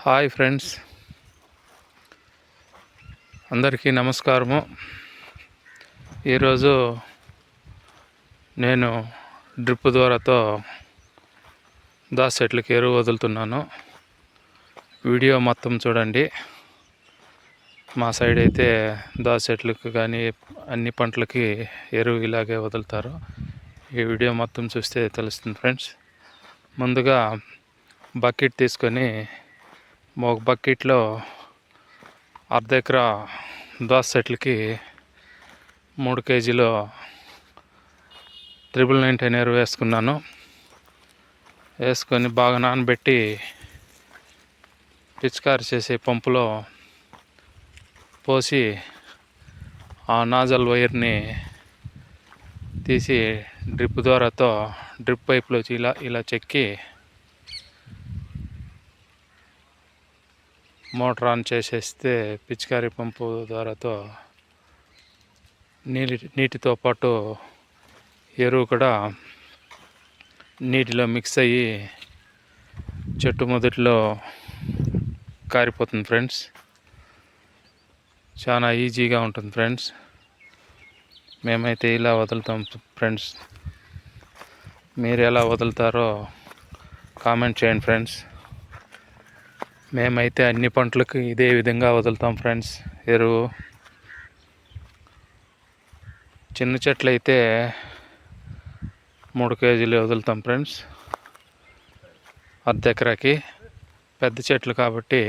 Hi friends, అందరికీ నమస్కారము. ఈరోజు నేను డ్రిప్ ద్వారాతో దాస్ చెట్లకి ఎరువు వదులుతున్నాను. వీడియో మొత్తం చూడండి. మా సైడ్ అయితే దాస్ చెట్లకు కానీ అన్ని పంటలకి ఎరువు ఇలాగే వదులుతారు. ఈ వీడియో మొత్తం చూస్తే తెలుస్తుంది ఫ్రెండ్స్. ముందుగా బకెట్ తీసుకొని ఒక బకెట్లో అర్ధ ఎకరా దోస చెట్లకి 3 కేజీలు 99 ఎరువు వేసుకున్నాను. వేసుకొని బాగా నానబెట్టి పిచికారి చేసే పంపులో పోసి ఆ నాజల్ వైర్ని తీసి డ్రిప్ ద్వారాతో డ్రిప్ పైప్లో ఇలా చెక్కి మోటార్ ఆన్ చేసేస్తే పిచికారీ పంపు ద్వారాతో నీటితో పాటు ఎరువు కూడా నీటిలో మిక్స్ అయ్యి చెట్టు మొదట్లో కారిపోతుంది ఫ్రెండ్స్. చాలా ఈజీగా ఉంటుంది ఫ్రెండ్స్. మేమైతే ఇలా వదులుతాం ఫ్రెండ్స్. మీరు ఎలా వదులుతారో కామెంట్ చేయండి ఫ్రెండ్స్. మేమైతే అన్ని పంటలకు ఇదే విధంగా వదులుతాం ఫ్రెండ్స్ ఎరువు. చిన్న చెట్లు అయితే 3 కేజీలు వదులుతాం ఫ్రెండ్స్ అర్ధ ఎకరాకి. పెద్ద చెట్లు కాబట్టి